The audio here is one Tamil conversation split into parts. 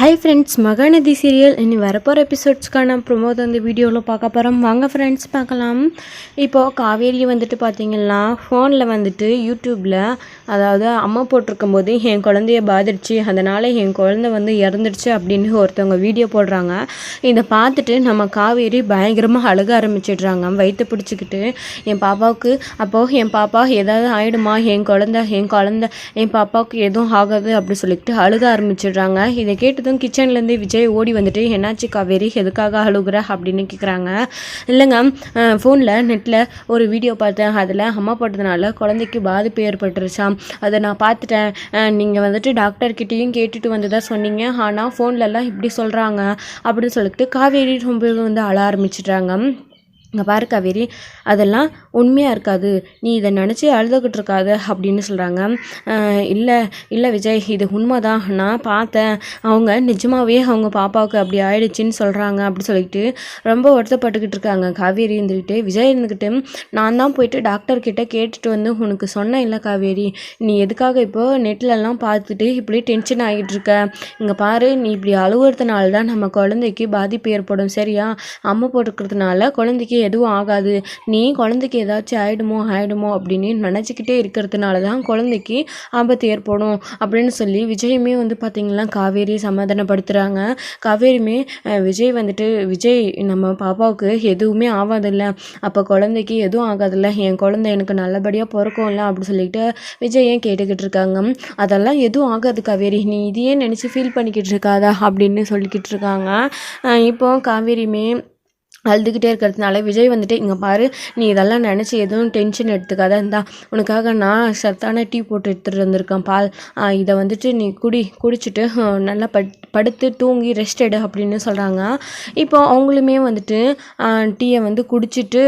ஹாய் ஃப்ரெண்ட்ஸ், மகாநதி சீரியல் இனி வரப்போகிற எபிசோட்ஸ்க்கான ப்ரொமோ இந்த வீடியோவில் பார்க்க போகிறோம். வாங்க ஃப்ரெண்ட்ஸ் பார்க்கலாம். இப்போது காவேரி வந்துட்டு பார்த்திங்கன்னா ஃபோனில் வந்துட்டு யூடியூப்பில் அதாவது அம்மா போட்டிருக்கும் போது என் குழந்தைய பாதிடுச்சு, அதனால் என் குழந்தை வந்து இறந்துடுச்சு அப்படின்னு ஒருத்தவங்க வீடியோ போடுறாங்க. இதை பார்த்துட்டு நம்ம காவேரி பயங்கரமாக அழுக ஆரம்பிச்சிடுறாங்க வயிற்று பிடிச்சிக்கிட்டு. என் பாப்பாவுக்கு அப்போது என் பாப்பா ஏதாவது ஆகிடுமா, என் பாப்பாவுக்கு எதுவும் ஆகாது அப்படி சொல்லிட்டு அழுக ஆரம்பிச்சிடுறாங்க. இதை கேட்டதும் கிச்சன்லேருந்து விஜய் ஓடி வந்துட்டு என்னாச்சு காவேரி, எதுக்காக அழுகுற அப்படின்னு கேட்குறாங்க. இல்லைங்க, ஃபோனில் நெட்டில் ஒரு வீடியோ பார்த்தேன், அதில் அம்மா போட்டதுனால குழந்தைக்கு பாதிப்பு ஏற்பட்டுருச்சாம். அதை நான் பார்த்துட்டேன். நீங்கள் வந்துட்டு டாக்டர்கிட்டையும் கேட்டுட்டு வந்ததாக சொன்னீங்க, ஆனால் ஃபோன்லலாம் இப்படி சொல்கிறாங்க அப்படின்னு சொல்லிட்டு காவேரி ரொம்ப வந்து அழ ஆரம்பிச்சிடுறாங்க. இங்கே பாரு காவேரி, அதெல்லாம் உண்மையாக இருக்காது, நீ இதை நினச்சி அழுதுகிட்டு இருக்காது அப்படின்னு சொல்கிறாங்க. இல்லை விஜய், இது உண்மைதான், நான் பார்த்தேன், அவங்க நிஜமாகவே அவங்க பாப்பாவுக்கு அப்படி ஆயிடுச்சின்னு சொல்கிறாங்க அப்படி சொல்லிட்டு ரொம்ப வருத்தப்பட்டுக்கிட்டு இருக்காங்க. காவேரி இருந்துக்கிட்டு விஜய் இருந்துக்கிட்டு நான் தான் போயிட்டு டாக்டர்கிட்ட கேட்டுட்டு வந்து உனக்கு சொன்னேன் இல்லை காவேரி, நீ எதுக்காக இப்போது நெட்லலாம் பார்த்துட்டு இப்படி டென்ஷன் ஆகிட்டு இருக்க, இங்கே பாரு, நீ இப்படி அழுகுறதுனால தான் நம்ம குழந்தைக்கு பாதிப்பு ஏற்படும், சரியா? அம்மா போட்டுக்கிறதுனால குழந்தைக்கு எதுவும் ஆகாது, நீ குழந்தைக்கு ஏதாச்சும் ஆயிடுமோ அப்படின்னு நினச்சிக்கிட்டே இருக்கிறதுனால தான் குழந்தைக்கு ஆபத்து ஏற்படும் அப்படின்னு சொல்லி விஜயுமே வந்து பார்த்திங்கன்னா காவேரி சமாதானப்படுத்துகிறாங்க. காவேரியுமே விஜய் நம்ம பாப்பாவுக்கு எதுவுமே ஆகாதில்ல, அப்போ குழந்தைக்கு எதுவும் ஆகாதில்ல, என் குழந்தை எனக்கு நல்லபடியாக பிறக்கும்ல அப்படி சொல்லிட்டு விஜயை கேட்டுக்கிட்டு இருக்காங்க. அதெல்லாம் எதுவும் ஆகாது காவேரி, நீ இதையே நினச்சி ஃபீல் பண்ணிக்கிட்டு இருக்காதா அப்படின்னு சொல்லிக்கிட்டு இருக்காங்க. இப்போ காவேரியுமே அழுதுகிட்டே இருக்கிறதுனால விஜய் வந்துட்டு இங்கே பாரு, நீ இதெல்லாம் நினச்சி எதுவும் டென்ஷன் எடுத்துக்காத, இருந்தா உனக்காக நான் சத்தான டீ போட்டு எடுத்துகிட்டு வந்திருக்கேன் பால், இதை வந்துட்டு நீ குடிச்சிட்டு நல்லா படுத்து தூங்கி ரெஸ்ட் எடு அப்படின்னு சொல்கிறாங்க. இப்போ அவங்களுமே வந்துட்டு டீயை வந்து குடிச்சிட்டு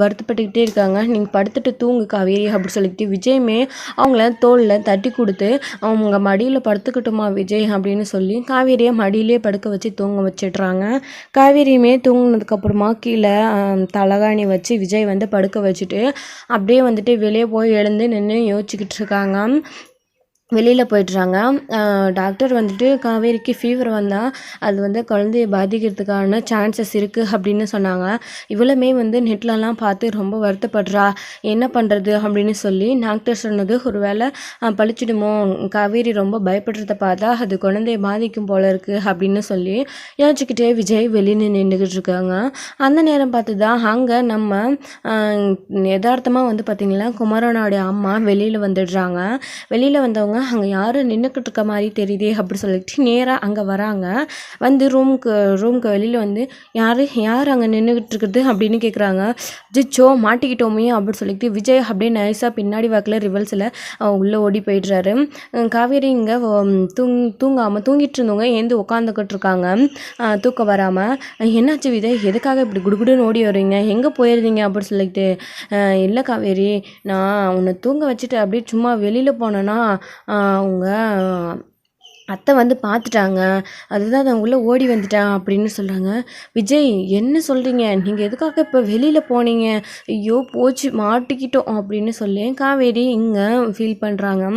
வருத்தப்பட்டுக்கிட்டே இருக்காங்க. நீங்கள் படுத்துட்டு தூங்கு காவேரி அப்படி சொல்லிட்டு விஜயுமே அவங்கள தோளில் தட்டி கொடுத்து அவங்க மடியில் படுத்துக்கிட்டோமா விஜய் அப்படின்னு சொல்லி காவேரியை மடியிலே படுக்க வச்சு தூங்க வச்சிடுறாங்க. காவேரியுமே தூங்கினதுக்கப்புறம் அப்புறமா கீழே தலகாணி வச்சு விஜய் வந்து படுக்க வச்சுட்டு அப்படியே வந்துட்டு வெளியே போய் எழுந்து நின்று யோசிச்சுக்கிட்டு இருக்காங்க. வெளியில் போய்ட்றாங்க. டாக்டர் வந்துட்டு காவேரிக்கு ஃபீவர் வந்தால் அது வந்து குழந்தைய பாதிக்கிறதுக்கான சான்சஸ் இருக்குது அப்படின்னு சொன்னாங்க. இவ்வளவுமே வந்து நெட்லலாம் பார்த்து ரொம்ப வருத்தப்படுறா, என்ன பண்ணுறது அப்படின்னு சொல்லி டாக்டர் சொன்னது ஒரு வேளை பழிச்சிடுமோ, காவேரி ரொம்ப பயப்படுறத பார்த்தா அது குழந்தைய பாதிக்கும் போல இருக்குது அப்படின்னு சொல்லி யோசிச்சுக்கிட்டே விஜய் வெளியே நின்றுக்கிட்டு இருக்காங்க. அந்த நேரம் பார்த்து தான் அங்கே நம்ம யதார்த்தமாக வந்து பார்த்திங்கன்னா குமரனோடைய அம்மா வெளியில் வந்துடுறாங்க. வெளியில் வந்தவங்க அங்கே யாரும் நின்றுக்கிட்டு இருக்க மாதிரி தெரியுதே அப்படி சொல்லிட்டு நேராக அங்கே வராங்க. வந்து ரூமுக்கு வெளியில் வந்து யார் அங்கே நின்றுக்கிட்டு இருக்குது அப்படின்னு கேட்குறாங்க. ஜிச்சோ மாட்டிக்கிட்டோமே அப்படின்னு சொல்லிட்டு விஜய் அப்படியே நைஸாக பின்னாடி வாக்கில் ரிவல்ஸில் உள்ளே ஓடி போயிடுறாரு. காவேரி இங்கே தூங்காமல் தூங்கிட்டு இருந்தவங்க ஏந்து உட்காந்துக்கிட்டு இருக்காங்க தூக்கம் வராமல். என்னாச்சு விஜய், எதுக்காக இப்படி குடுகுடுன்னு ஓடி வருவீங்க, எங்கே போயிருந்தீங்க அப்படின்னு சொல்லிட்டு. இல்லை காவேரி, நான் உன்னை தூங்க வச்சுட்டு அப்படியே சும்மா வெளியில் போனேன்னா அவங்க அத்தை வந்து பார்த்துட்டாங்க, அதுதான் நான் உள்ளே ஓடி வந்துட்டேன் அப்படின்னு சொல்கிறாங்க. விஜய், என்ன சொல்கிறீங்க, நீங்கள் எதுக்காக இப்போ வெளியில் போனீங்க, ஐயோ போச்சு மாட்டிக்கிட்டோம் அப்படின்னு சொல்லி காவேரி இங்கே ஃபீல் பண்ணுறாங்க.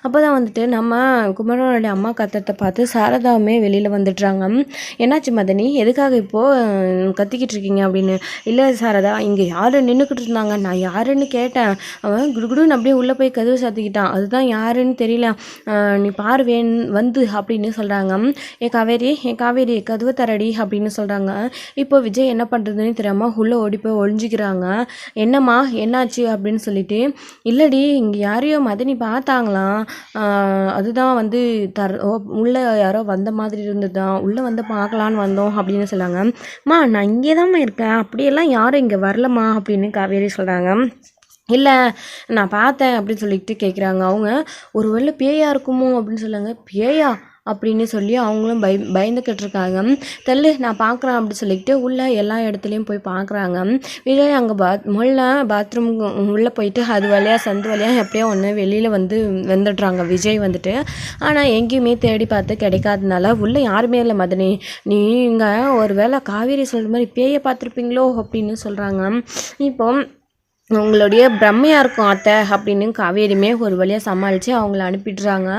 அப்போ தான் வந்துட்டு நம்ம குமரனுடைய அம்மா கத்தத்தை பார்த்து சாரதாவுமே வெளியில் வந்துடுறாங்க. என்னாச்சு மதனி, எதுக்காக இப்போது கத்திக்கிட்டு இருக்கீங்க அப்படின்னு. இல்லை சாரதா, இங்கே யார் நின்றுக்கிட்டு இருந்தாங்க, நான் யாருன்னு கேட்டேன், அவன் குடுகுடுன்னு அப்படியே உள்ளே போய் கதவு சாத்திக்கிட்டான், அதுதான் யாருன்னு தெரியல, நீ பார்வேன் வந்து அப்படின்னு சொல்கிறாங்க. என் காவேரி கதவு தரடி அப்படின்னு சொல்கிறாங்க. இப்போ விஜய் என்ன பண்ணுறதுன்னு தெரியாமல் உள்ளே ஓடி போய் ஒழிஞ்சிக்கிறாங்க. என்னம்மா என்னாச்சு அப்படின்னு சொல்லிட்டு. இல்லடி, இங்கே யாரையோ மதனி பார்த்தாங்களாம், அதுதான் வந்து உள்ளே யாரோ வந்த மாதிரி இருந்ததுதான், உள்ளே வந்து பார்க்கலான்னு வந்தோம் அப்படின்னு சொல்லாங்க. நான் இங்கே தான் இருக்கேன், அப்படியெல்லாம் யாரும் இங்கே வரலம்மா அப்படின்னு காவேரி சொல்கிறாங்க. இல்லை நான் பார்த்தேன் அப்படின்னு சொல்லிட்டு கேட்குறாங்க. அவங்க ஒரு வேளை பேயா இருக்குமோ அப்படின்னு சொல்லுவாங்க. பேயா அப்படின்னு சொல்லி அவங்களும் பயந்துக்கிட்டு இருக்காங்க. தெல்லு நான் பார்க்குறேன் அப்படின்னு சொல்லிட்டு உள்ளே எல்லா இடத்துலையும் போய் பார்க்குறாங்க. விஜய் அங்கே பாத்ரூம் உள்ளே போயிட்டு அது வழியாக சந்து வழியாக எப்படியோ ஒன்று வெளியில் வந்துடுறாங்க விஜய் வந்துட்டு. ஆனால் எங்கேயுமே தேடி பார்த்து கிடைக்காதனால உள்ளே யாருமே இல்லை மதனி, நீங்கள் ஒரு வேளை காவேரி சொல்கிற மாதிரி பேயை பார்த்துருப்பீங்களோ அப்படின்னு சொல்கிறாங்க. இப்போ உங்களுடைய பிரம்மையாக இருக்கும் அத்தை அப்படின்னு காவேரியுமே ஒரு வழியாக சமாளித்து அவங்கள அனுப்பிடுறாங்க.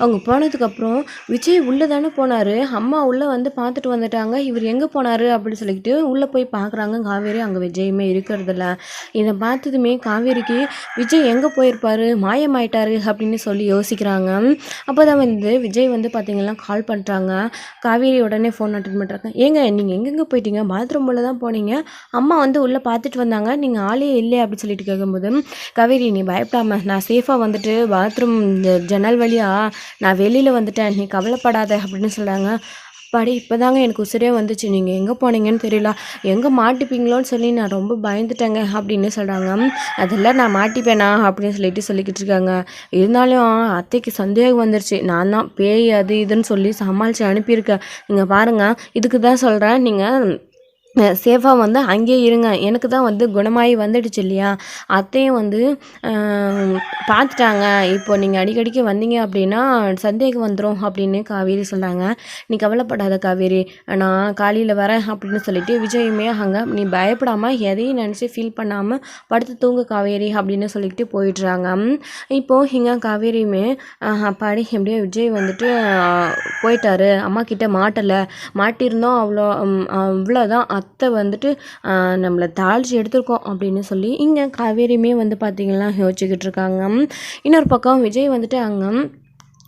அவங்க போனதுக்கப்புறம் விஜய் உள்ளே தானே போனார், அம்மா உள்ளே வந்து பார்த்துட்டு வந்துட்டாங்க, இவர் எங்கே போனார் அப்படின்னு சொல்லிக்கிட்டு உள்ளே போய் பார்க்குறாங்க காவேரி. அங்கே விஜயுமே இருக்கிறதில்ல. இதை பார்த்ததுமே காவேரிக்கு விஜய் எங்கே போயிருப்பார், மாயமாயிட்டாரு அப்படின்னு சொல்லி யோசிக்கிறாங்க. அப்போ தான் வந்து விஜய் வந்து பார்த்திங்கன்னா கால் பண்ணுறாங்க. காவேரி உடனே ஃபோன் அட்டன் பண்ணுறாங்க. ஏங்க நீங்கள் எங்கெங்கே போயிட்டீங்க, பாத்ரூம் உள்ள தான் போனீங்க, அம்மா வந்து உள்ளே பார்த்துட்டு வந்தாங்க, நீங்கள் ஆளே இல்லை அப்படின்னு சொல்லிட்டு கேட்கும்போது, காவேரி நீ பயப்படாம, நான் சேஃபாக வந்துட்டு பாத்ரூம் ஜன்னல் வழியாக நான் வெளியில் வந்துட்டேன், நீ கவலைப்படாத அப்படின்னு சொல்கிறாங்க. அப்பாடி இப்போதாங்க எனக்கு உசிரே வந்துச்சு, நீங்கள் எங்கே போனீங்கன்னு தெரியல, எங்கே மாட்டிப்பீங்களோன்னு சொல்லி நான் ரொம்ப பயந்துட்டேங்க அப்படின்னு சொல்கிறாங்க. அதெல்லாம் நான் மாட்டிப்பேனா அப்படின்னு சொல்லிக்கிட்டு இருக்காங்க. இருந்தாலும் அத்தைக்கு சந்தேகம் வந்துருச்சு, நான் தான் பேய் அது இதுன்னு சொல்லி சமாளித்து அனுப்பியிருக்கேன். நீங்கள் பாருங்கள், இதுக்கு தான் சொல்கிறேன், நீங்கள் சேஃபாக வந்து அங்கேயே இருங்க, எனக்கு தான் வந்து குணமாகி வந்துடுச்சு இல்லையா, அத்தையும் வந்து பார்த்துட்டாங்க, இப்போ நீங்கள் அடிக்கடிக்கு வந்தீங்க அப்படின்னா சந்தேகம் வந்துடும் அப்படின்னு காவேரி சொல்கிறாங்க. நீ கவலைப்படாத காவேரி, நான் காலையில் வரேன் அப்படின்னு சொல்லிட்டு விஜயுமே அங்கே நீ பயப்படாமல் எதையும் நினச்சி ஃபீல் பண்ணாமல் படுத்து தூங்கு காவேரி அப்படின்னு சொல்லிட்டு போயிடுறாங்க. இப்போது இங்கே காவேரியுமே அப்பாடி எப்படியோ விஜய் வந்துட்டு போயிட்டாரு, அம்மா கிட்ட மாட்டியிருந்தோம், அவ்வளோதான், அத்தை வந்துட்டு நம்மளை தாளித்து எடுத்திருக்கோம் அப்படின்னு சொல்லி இங்கே காவேரியுமே வந்து பார்த்திங்கன்னா யோசிச்சுக்கிட்டு இருக்காங்க. இன்னொரு பக்கம் விஜய் வந்துட்டு அங்கே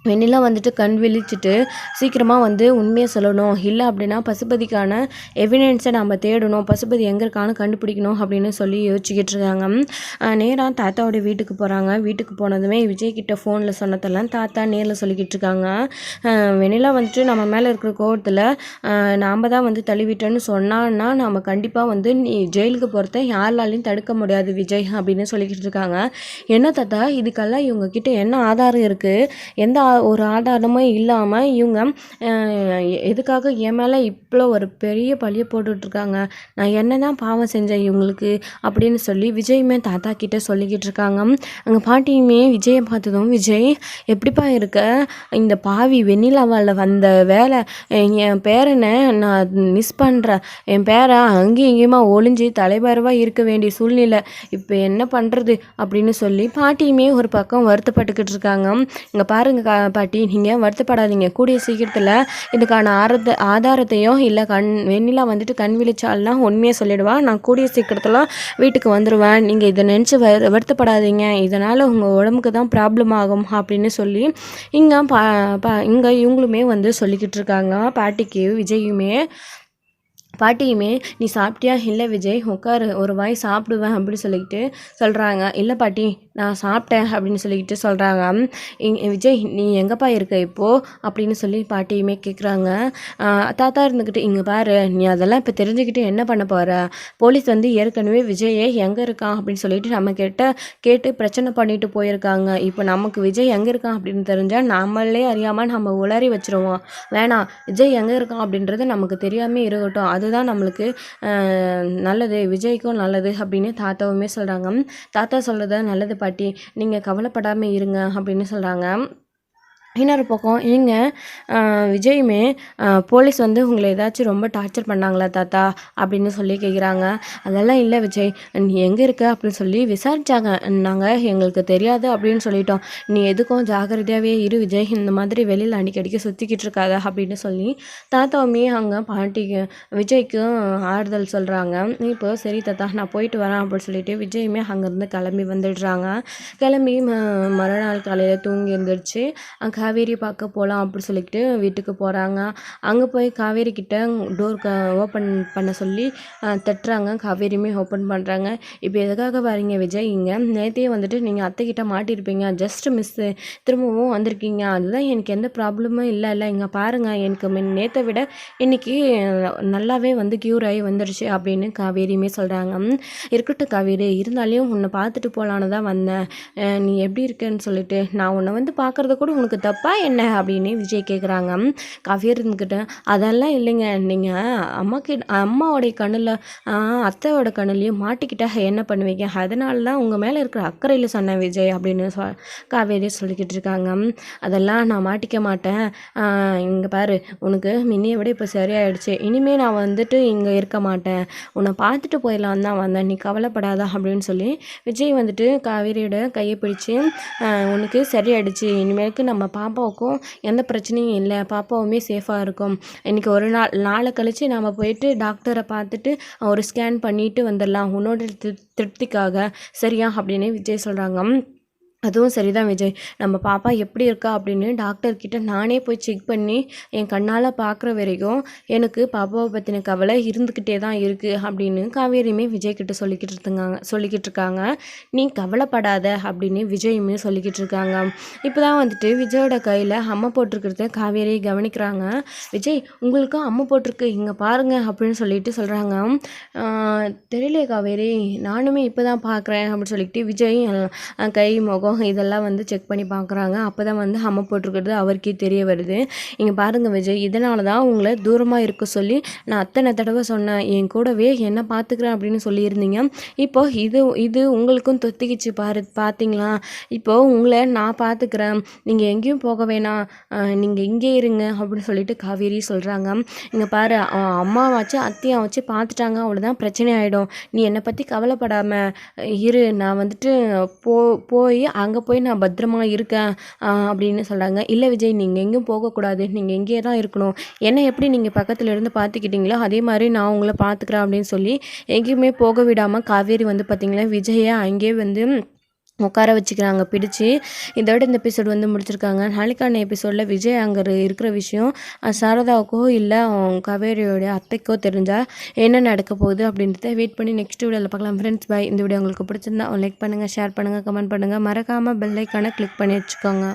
வெண்ணிலா வந்துட்டு கண் விழிச்சிட்டு சீக்கிரமாக வந்து உண்மையை சொல்லணும், இல்லை அப்படின்னா பசுபதிக்கான எவிடன்ஸை நம்ம தேடணும், பசுபதி எங்கே இருக்கான்னு கண்டுபிடிக்கணும் அப்படின்னு சொல்லி யோசிச்சுக்கிட்டு இருக்காங்க. நேராக தாத்தாவோட வீட்டுக்கு போகிறாங்க. வீட்டுக்கு போனதுமே விஜய் கிட்ட ஃபோனில் சொன்னதெல்லாம் தாத்தா நேரில் சொல்லிக்கிட்டு இருக்காங்க. வெண்ணிலா வந்துட்டு நம்ம மேலே இருக்கிற கோவத்தில் நாம் தான் வந்து தள்ளிவிட்டோன்னு சொன்னான்னா நம்ம கண்டிப்பாக வந்து நீ ஜெயிலுக்கு போகிறத யாராலையும் தடுக்க முடியாது விஜய் அப்படின்னு சொல்லிக்கிட்டு இருக்காங்க. என்ன தாத்தா இதுக்கெல்லாம் இவங்கக்கிட்ட என்ன ஆதாரம் இருக்குது, எந்த ஒரு ஆதாரமும் இல்லாமல் இவங்க எதுக்காக என் மேலே இவ்வளோ ஒரு பெரிய பழியை போட்டுட்ருக்காங்க, நான் என்ன தான் பாவம் செஞ்சேன் இவங்களுக்கு அப்படின்னு சொல்லி விஜயுமே தாத்தா கிட்டே சொல்லிக்கிட்டு இருக்காங்க. அங்கே பாட்டியுமே விஜயை பார்த்ததும், விஜய் எப்படிப்பா இருக்க, இந்த பாவி வெண்ணிலாவால் வந்த வேலை, என் பேரனை நான் மிஸ் பண்ணுறேன், என் பேரை அங்கேயும் இங்கேயுமா ஒளிஞ்சு தலைவரவாக இருக்க வேண்டிய சூழ்நிலை, இப்போ என்ன பண்ணுறது அப்படின்னு சொல்லி பாட்டியுமே ஒரு பக்கம் வருத்தப்பட்டுக்கிட்டு இருக்காங்க. இங்கே பாருங்க பாட்டி, நீங்கள் வருத்தப்படாதீங்க, கூடிய சீக்கிரத்தில் இதுக்கான ஆதாரத்தையும் இல்லை வெண்ணிலா வந்துட்டு கண் விழிச்சாலாம் உண்மையை சொல்லிடுவா, நான் கூடிய சீக்கிரத்தில் வீட்டுக்கு வந்துடுவேன், நீங்கள் இதை நினச்சி வருத்தப்படாதீங்க, இதனால் உங்கள் உடம்புக்கு தான் ப்ராப்ளம் ஆகும் அப்படின்னு சொல்லி இங்கே இவங்களுமே வந்து சொல்லிக்கிட்டு இருக்காங்க. பாட்டிக்கு விஜயுமே பாட்டியுமே நீ சாப்பிட்டியா, இல்லை விஜய் உட்காரு ஒரு வாய் சாப்பிடுவேன் அப்படின்னு சொல்லிக்கிட்டு சொல்கிறாங்க. இல்லை பாட்டி நான் சாப்பிட்டேன் அப்படின்னு சொல்லிக்கிட்டு சொல்கிறாங்க. விஜய் நீ எங்கேப்பா இருக்க இப்போது அப்படின்னு சொல்லி பாட்டியுமே கேட்குறாங்க. தாத்தா இருந்துக்கிட்டு இங்கே பாரு, நீ அதெல்லாம் இப்போ தெரிஞ்சுக்கிட்டு என்ன பண்ண போகிற, போலீஸ் வந்து ஏற்கனவே விஜயே எங்கே இருக்கான் அப்படின்னு சொல்லிட்டு நம்ம கேட்டு பிரச்சனை பண்ணிட்டு போயிருக்காங்க, இப்போ நமக்கு விஜய் எங்கே இருக்கான் அப்படின்னு தெரிஞ்சால் நம்மளே அறியாமல் நம்ம உளறி வச்சுருவோம், வேணாம் விஜய் எங்கே இருக்கான் அப்படின்றது நமக்கு தெரியாமல் இருக்கட்டும், அதுதான் நம்மளுக்கு நல்லது, விஜய்க்கும் நல்லது அப்படின்னு தாத்தாவுமே சொல்கிறாங்க. தாத்தா சொல்கிறது நல்லது பாட்டி, நீங்கள் கவலைப்படாமல் இருங்க அப்படின்னு சொல்கிறாங்க. இன்னொரு பக்கம் இங்கே விஜயுமே போலீஸ் வந்து உங்களை ஏதாச்சும் ரொம்ப டார்ச்சர் பண்ணாங்களா தாத்தா அப்படின்னு சொல்லி கேட்குறாங்க. அதெல்லாம் இல்லை விஜய், நீ எங்கே இருக்க அப்படின்னு சொல்லி விசாரித்தாங்க, நாங்கள் எங்களுக்கு தெரியாது அப்படின்னு சொல்லிட்டோம், நீ எதுக்கும் ஜாக்கிரதையாகவே இரு விஜய், இந்த மாதிரி வெளியில் அடிக்கடிக்க சுற்றிக்கிட்டு இருக்காத அப்படின்னு சொல்லி தாத்தாவுமே அங்கே பாட்டிக்கு விஜய்க்கும் ஆறுதல் சொல்கிறாங்க. இப்போ சரி தாத்தா நான் போயிட்டு வரேன் அப்படின்னு சொல்லிட்டு விஜயுமே அங்கேருந்து கிளம்பி வந்துடுறாங்க. கிளம்பி மறுநாள் காலையில் தூங்கி எழுந்திரிச்சு காவேரி பார்க்க போகலாம் அப்படின்னு சொல்லிக்கிட்டு வீட்டுக்கு போகிறாங்க. அங்கே போய் காவேரி கிட்ட டோர் ஓப்பன் பண்ண சொல்லி தட்டுறாங்க. காவேரியுமே ஓப்பன் பண்ணுறாங்க. இப்போ எதுக்காக வரீங்க விஜய், இங்கே நேற்றே வந்துட்டு நீங்கள் அத்தைக்கிட்ட மாட்டியிருப்பீங்க, ஜஸ்ட் மிஸ்ஸு, திரும்பவும் வந்திருக்கீங்க, அதுதான் எனக்கு எந்த ப்ராப்ளமும் இல்லை இங்கே பாருங்கள், எனக்கு நேற்றை விட இன்றைக்கி நல்லாவே வந்து க்யூர் ஆகி வந்துடுச்சு அப்படின்னு காவேரியுமே சொல்கிறாங்க. இருக்கட்டும் காவேரி, இருந்தாலையும் உன்னை பார்த்துட்டு போகலான்னு தான் வந்தேன், நீ எப்படி இருக்கேன்னு சொல்லிட்டு, நான் உன்னை வந்து பார்க்குறது கூட உனக்கு தப்பா என்ன அப்படின்னு விஜய் கேட்குறாங்க. காவேரி இருந்துக்கிட்ட அதெல்லாம் இல்லைங்க, நீங்கள் அம்மாவோடைய கண்ணில் அத்தையோட கண்ணுலையும் மாட்டிக்கிட்டா என்ன பண்ணுவீங்க, அதனால தான் உங்கள் மேலே இருக்கிற அக்கறையில் சொன்னேன் விஜய் அப்படின்னு காவேரி சொல்லிக்கிட்டு இருக்காங்க. அதெல்லாம் நான் மாட்டிக்க மாட்டேன், இங்கே பாரு உனக்கு முன்னைய விட இப்போ சரியாயிடுச்சு, இனிமேல் நான் வந்துட்டு இங்கே இருக்க மாட்டேன், உன்னை பார்த்துட்டு போயிடலான்னு தான் வந்தேன், நீ கவலைப்படாத அப்படின்னு சொல்லி விஜய் வந்துட்டு காவேரியோட கையை பிடிச்சி உனக்கு சரியாயிடுச்சு, இனிமேலுக்கு நம்ம பாப்பாவுக்கும் எந்த பிரச்சனையும் இல்லை, பாப்பாவுமே சேஃபாக இருக்கும், இன்றைக்கி ஒரு நாளை கழித்து நம்ம போயிட்டு டாக்டரை பார்த்துட்டு ஒரு ஸ்கேன் பண்ணிட்டு வந்துடலாம் உன்னோட திருப்திக்காக, சரியா அப்படின்னு விஜய் சொல்கிறாங்க. அதுவும் சரிதான் விஜய், நம்ம பாப்பா எப்படி இருக்கா அப்படின்னு டாக்டர்கிட்ட நானே போய் செக் பண்ணி என் கண்ணால் பார்க்குற வரைக்கும் எனக்கு பாப்பாவை பற்றின கவலை இருந்துக்கிட்டே தான் இருக்குது அப்படின்னு காவேரியுமே விஜய்கிட்ட சொல்லிக்கிட்டு இருக்காங்க. நீ கவலைப்படாத அப்படின்னு விஜயுமே சொல்லிக்கிட்டு இருக்காங்க. இப்போ தான் வந்துட்டு விஜயோட கையில் அம்மை போட்டிருக்கிறத காவேரி கவனிக்கிறாங்க. விஜய் உங்களுக்கும் அம்மை போட்டிருக்கு இங்கே பாருங்க அப்படின்னு சொல்லிட்டு சொல்கிறாங்க. தெரியலையே காவேரி, நானுமே இப்போ தான் பார்க்குறேன் அப்படின்னு சொல்லிக்கிட்டு விஜய் கை முகம் இதெல்லாம் வந்து செக் பண்ணி பார்க்குறாங்க. அப்போ தான் வந்து அம்மை போட்டிருக்கிறது அவருக்கே தெரிய வருது. இங்கே பாருங்கள் விஜய், இதனால தான் உங்களை தூரமாக இருக்க சொல்லி நான் அத்தனை தடவை சொன்னேன், என் கூடவே என்ன பார்த்துக்கிறேன் அப்படின்னு சொல்லியிருந்தீங்க, இப்போ இது உங்களுக்கும் தொத்திக்கிச்சு பார்த்தீங்களா, இப்போது உங்களை நான் பார்த்துக்கிறேன், நீங்கள் எங்கேயும் போக வேணாம், நீங்கள் இங்கே இருங்க அப்படின்னு சொல்லிட்டு காவேரி சொல்கிறாங்க. இங்கே பாரு அம்மாவாச்சு அத்தையும் வச்சு பார்த்துட்டாங்க, அவ்வளோதான் பிரச்சனை ஆகிடும், நீ என்னை பற்றி கவலைப்படாமல் இரு, நான் வந்துட்டு போய் அங்கே போய் நான் பத்திரமா இருக்கேன் அப்படின்னு சொல்கிறாங்க. இல்லை விஜய் நீங்கள் எங்கேயும் போகக்கூடாது, நீங்கள் எங்கேயே தான் இருக்கணும், என்னை எப்படி நீங்கள் பக்கத்தில் இருந்து பார்த்துக்கிட்டீங்களோ அதே மாதிரி நான் உங்களை பார்த்துக்கிறேன் அப்படின்னு சொல்லி எங்கேயுமே போக விடாமல் காவேரி வந்து பார்த்திங்களா விஜயை அங்கேயே வந்து உட்கார வச்சுக்கிறாங்க பிடிச்சி. இதோட இந்த எபிசோட் வந்து முடிச்சிருக்காங்க. நாளைக்கான எபிசோடில் விஜய் அங்கே இருக்கிற விஷயம் சாரதாவுக்கோ இல்லை காவேரியோடைய அத்தைக்கோ தெரிஞ்சால் என்ன நடக்க போகுது அப்படின்றத வெயிட் பண்ணி நெக்ஸ்ட் வீடியோவில் பார்க்கலாம். Friends bye. இந்த வீடியோ உங்களுக்கு பிடிச்சிருந்தா லைக் பண்ணுங்கள், ஷேர் பண்ணுங்கள், கமெண்ட் பண்ணுங்கள், மறக்காமல் பெல் ஐக்கானை கிளிக் பண்ணி வச்சுக்கோங்க.